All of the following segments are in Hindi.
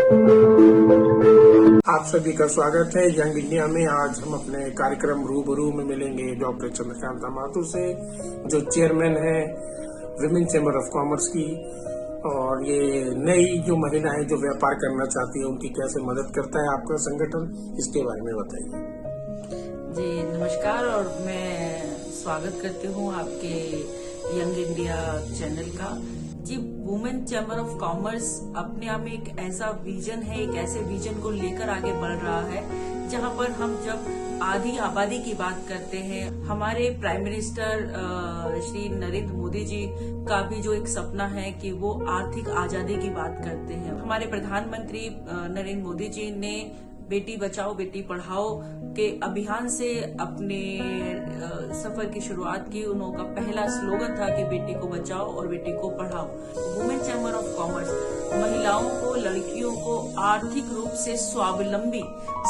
आप सभी का स्वागत है यंग इंडिया में। आज हम अपने कार्यक्रम रूबरू में मिलेंगे डॉक्टर चंद्रकांत माथुर से, जो चेयरमैन है विमेन चैम्बर ऑफ कॉमर्स की। और ये नई जो महिलाएं जो व्यापार करना चाहती है उनकी कैसे मदद करता है आपका संगठन, इसके बारे में बताइए। जी नमस्कार, और मैं स्वागत करती हूँ आपके यंग इंडिया चैनल का। जी, वुमेन चैम्बर ऑफ कॉमर्स अपने आप में एक ऐसा विजन है, एक ऐसे विजन को लेकर आगे बढ़ रहा है जहाँ पर हम जब आधी आबादी की बात करते हैं, हमारे प्राइम मिनिस्टर श्री नरेंद्र मोदी जी का भी जो एक सपना है कि वो आर्थिक आजादी की बात करते हैं। हमारे प्रधानमंत्री नरेंद्र मोदी जी ने बेटी बचाओ बेटी पढ़ाओ के अभियान से अपने सफर की शुरुआत की। उनका पहला स्लोगन था कि बेटी को बचाओ और बेटी को पढ़ाओ। वुमेन चैम्बर ऑफ कॉमर्स महिलाओं को, लड़कियों को आर्थिक रूप से स्वावलंबी,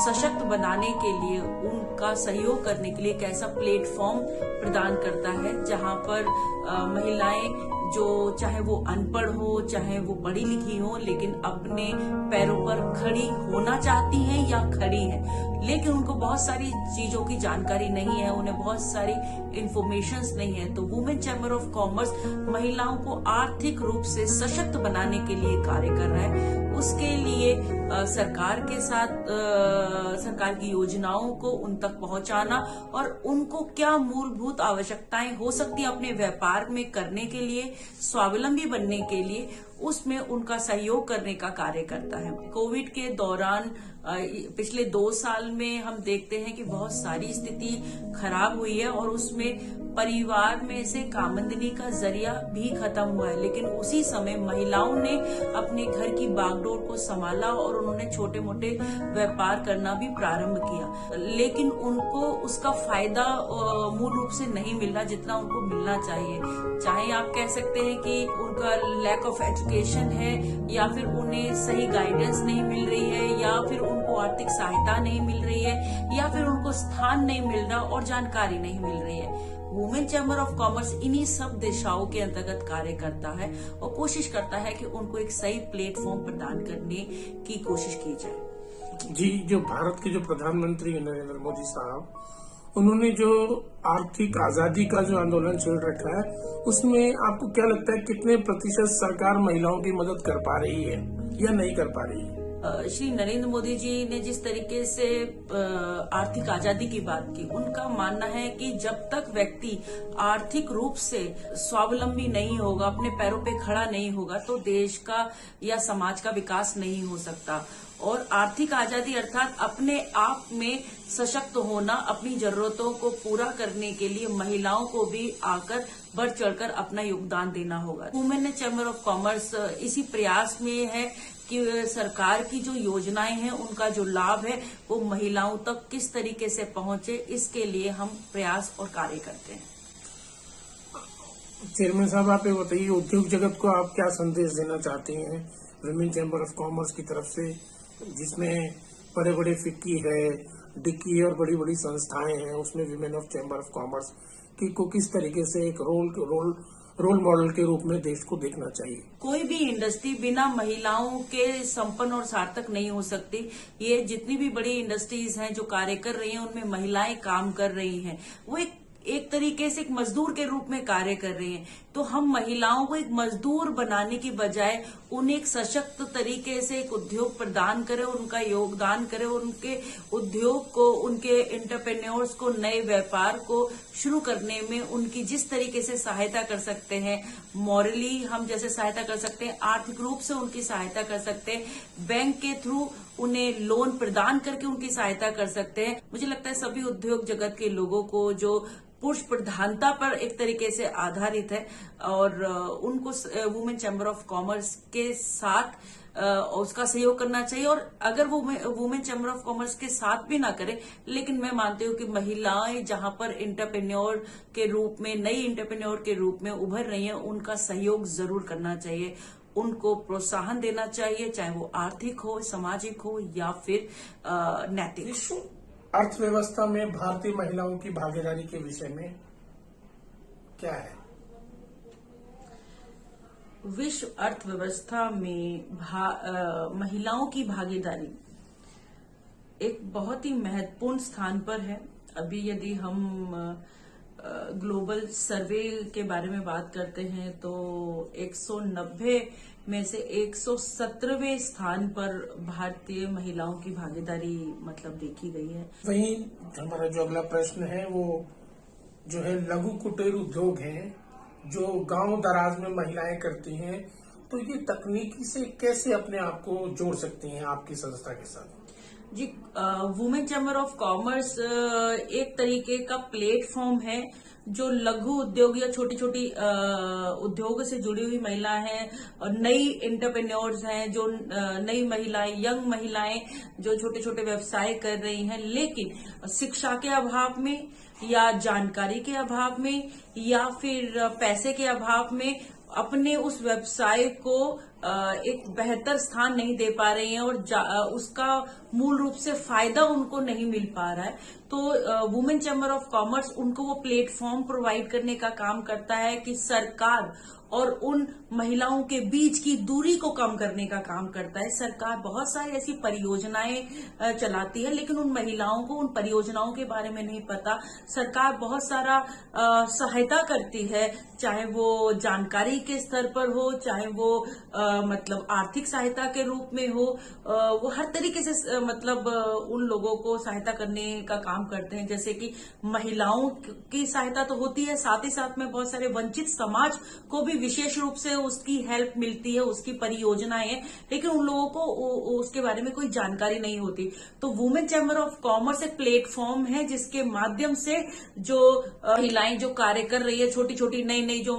सशक्त बनाने के लिए, उनका सहयोग करने के लिए एक ऐसा प्लेटफॉर्म प्रदान करता है जहां पर महिलाएं जो चाहे वो अनपढ़ हो, चाहे वो पढ़ी लिखी हो, लेकिन अपने पैरों पर खड़ी होना चाहती हैं या खड़ी हैं, लेकिन उनको बहुत सारी चीजों की जानकारी नहीं है, उन्हें बहुत सारी इन्फॉर्मेशंस नहीं है। तो वुमेन चैम्बर ऑफ कॉमर्स महिलाओं को आर्थिक रूप से सशक्त बनाने के लिए कार्य कर रहा है। उसके लिए सरकार के साथ सरकार की योजनाओं को उन तक पहुंचाना और उनको क्या मूलभूत आवश्यकताएं हो सकती है अपने व्यापार में करने के लिए, स्वावलंबी बनने के लिए, उसमें उनका सहयोग करने का कार्य करता है। कोविड के दौरान पिछले 2 साल में हम देखते हैं कि बहुत सारी स्थिति खराब हुई है और उसमें परिवार में से कामंदनी का जरिया भी खत्म हुआ है, लेकिन उसी समय महिलाओं ने अपने घर की बागडोर को संभाला और उन्होंने छोटे मोटे व्यापार करना भी प्रारंभ किया, लेकिन उनको उसका फायदा मूल रूप से नहीं मिल रहा जितना उनको मिलना चाहिए। चाहे आप कह सकते हैं कि उनका लैक ऑफ एजुकेशन है, या फिर उन्हें सही गाइडेंस नहीं मिल रही है, या फिर उनको आर्थिक सहायता नहीं मिल रही है, या फिर उनको स्थान नहीं मिल रहा और जानकारी नहीं मिल रही है। वुमेन चैम्बर ऑफ कॉमर्स इन्हीं सब दिशाओं के अंतर्गत कार्य करता है और कोशिश करता है कि उनको एक सही प्लेटफॉर्म प्रदान करने की कोशिश की जाए। जी, जो भारत के जो प्रधानमंत्री नरेंद्र मोदी साहब, उन्होंने जो आर्थिक आजादी का जो आंदोलन चल रखा है, उसमें आपको क्या लगता है कितने प्रतिशत सरकार महिलाओं की मदद कर पा रही है या नहीं कर पा रही है? श्री नरेंद्र मोदी जी ने जिस तरीके से आर्थिक आजादी की बात की, उनका मानना है कि जब तक व्यक्ति आर्थिक रूप से स्वावलंबी नहीं होगा, अपने पैरों पे खड़ा नहीं होगा, तो देश का या समाज का विकास नहीं हो सकता। और आर्थिक आजादी अर्थात अपने आप में सशक्त होना, अपनी जरूरतों को पूरा करने के लिए महिलाओं को भी आकर बढ़ चढ़कर अपना योगदान देना होगा। वुमेन चैम्बर ऑफ कॉमर्स इसी प्रयास में है कि सरकार की जो योजनाएं हैं उनका जो लाभ है वो महिलाओं तक किस तरीके से पहुंचे, इसके लिए हम प्रयास और कार्य करते हैं। चेयरमैन साहब, आप ये बताइए, उद्योग जगत को आप क्या संदेश देना चाहती हैं विमेन चैम्बर ऑफ कॉमर्स की तरफ से, जिसमें बड़े बड़े फिक्की है, डिक्की और बड़ी बड़ी संस्थाएं हैं, उसमें women of chamber of commerce की को किस तरीके से एक रोल मॉडल के रूप में देश को देखना चाहिए? कोई भी इंडस्ट्री बिना महिलाओं के संपन्न और सार्थक नहीं हो सकती। ये जितनी भी बड़ी इंडस्ट्रीज हैं जो कार्य कर रही हैं, उनमें महिलाएं काम कर रही हैं, वो एक तरीके से एक मजदूर के रूप में कार्य कर रही हैं। तो हम महिलाओं को एक मजदूर बनाने की बजाय उन्हें एक सशक्त तरीके से एक उद्योग प्रदान करें, उनका योगदान करें, उनके उद्योग को, उनके एंटरप्रेन्योर्स को, नए व्यापार को शुरू करने में उनकी जिस तरीके से सहायता कर सकते हैं, मॉरली हम जैसे सहायता कर सकते हैं, आर्थिक रूप से उनकी सहायता कर सकते हैं, बैंक के थ्रू उन्हें लोन प्रदान करके उनकी सहायता कर सकते हैं। मुझे लगता है सभी उद्योग जगत के लोगों को जो पुरुष प्रधानता पर एक तरीके से आधारित है, और उनको वुमेन चैम्बर ऑफ कॉमर्स के साथ उसका सहयोग करना चाहिए। और अगर वो वुमेन चैम्बर ऑफ कॉमर्स के साथ भी ना करे, लेकिन मैं मानती हूँ कि महिलाएं जहां पर इंटरप्रेन्योर के रूप में, नई इंटरप्रेन्योर के रूप में उभर रही हैं, उनका सहयोग जरूर करना चाहिए, उनको प्रोत्साहन देना चाहिए, चाहे वो आर्थिक हो, सामाजिक हो या फिर नैतिक। अर्थव्यवस्था में भारतीय महिलाओं की भागीदारी के विषय में क्या है? विश्व अर्थव्यवस्था में महिलाओं की भागीदारी एक बहुत ही महत्वपूर्ण स्थान पर है। अभी यदि हम ग्लोबल सर्वे के बारे में बात करते हैं तो 190 में से 117वें स्थान पर भारतीय महिलाओं की भागीदारी मतलब देखी गई है। वहीं हमारा जो अगला प्रश्न है वो जो है लघु कुटीर उद्योग हैं जो गांव दराज में महिलाएं करती हैं, तो ये तकनीकी से कैसे अपने आप को जोड़ सकती हैं आपकी संस्था के साथ? जी, वुमेन चैम्बर ऑफ कॉमर्स एक तरीके का प्लेटफॉर्म है जो लघु उद्योग या छोटी छोटी उद्योग से जुड़ी हुई महिलाएं हैं और नई एंटरप्रेन्योर्स हैं, जो नई महिलाएं, यंग महिलाएं जो छोटे छोटे व्यवसाय कर रही हैं, लेकिन शिक्षा के अभाव में या जानकारी के अभाव में या फिर पैसे के अभाव में अपने उस व्यवसाय को एक बेहतर स्थान नहीं दे पा रही हैं और उसका मूल रूप से फायदा उनको नहीं मिल पा रहा है। तो वुमेन चैम्बर ऑफ कॉमर्स उनको वो प्लेटफॉर्म प्रोवाइड करने का काम करता है कि सरकार और उन महिलाओं के बीच की दूरी को कम करने का काम करता है। सरकार बहुत सारी ऐसी परियोजनाएं चलाती है, लेकिन उन महिलाओं को उन परियोजनाओं के बारे में नहीं पता। सरकार बहुत सारा सहायता करती है, चाहे वो जानकारी के स्तर पर हो, चाहे वो मतलब आर्थिक सहायता के रूप में हो, वो हर तरीके से मतलब उन लोगों को सहायता करने का काम करते हैं। जैसे कि महिलाओं की सहायता तो होती है, साथ ही साथ में बहुत सारे वंचित समाज को भी विशेष रूप से उसकी हेल्प मिलती है, उसकी परियोजनाएं हैं, लेकिन उन लोगों को उसके बारे में कोई जानकारी नहीं होती। तो वुमेन चैम्बर ऑफ कॉमर्स एक प्लेटफॉर्म है जिसके माध्यम से जो महिलाएं जो कार्य कर रही है, छोटी छोटी नई नई जो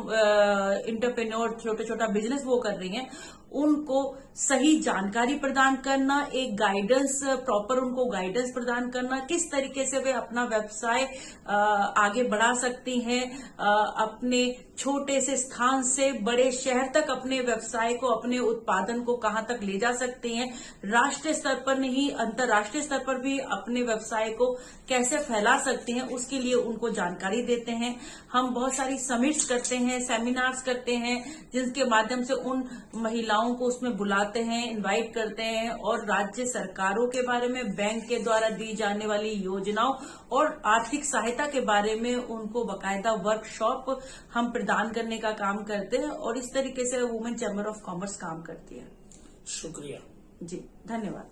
इंटरप्रेन्योर छोटा छोटा बिजनेस वो कर रही हैं, उनको सही जानकारी प्रदान करना, एक गाइडेंस प्रॉपर उनको गाइडेंस प्रदान करना, किस तरीके से वे अपना व्यवसाय आगे बढ़ा सकती हैं, अपने छोटे से स्थान से बड़े शहर तक अपने व्यवसाय को, अपने उत्पादन को कहां तक ले जा सकती हैं, राष्ट्रीय स्तर पर नहीं अंतर्राष्ट्रीय स्तर पर भी अपने व्यवसाय को कैसे फैला सकती हैं, उसके लिए उनको जानकारी देते हैं। हम बहुत सारी समिट्स करते हैं, सेमिनार्स करते हैं, जिसके माध्यम से उन महिलाओं को उसमें बुलाते हैं, इनवाइट करते हैं और राज्य सरकारों के बारे में, बैंक के द्वारा दी जाने वाली योजनाओं और आर्थिक सहायता के बारे में उनको बाकायदा वर्कशॉप हम प्रदान करने का काम करते हैं और इस तरीके से वुमेन चैम्बर ऑफ कॉमर्स काम करती है। शुक्रिया जी, धन्यवाद।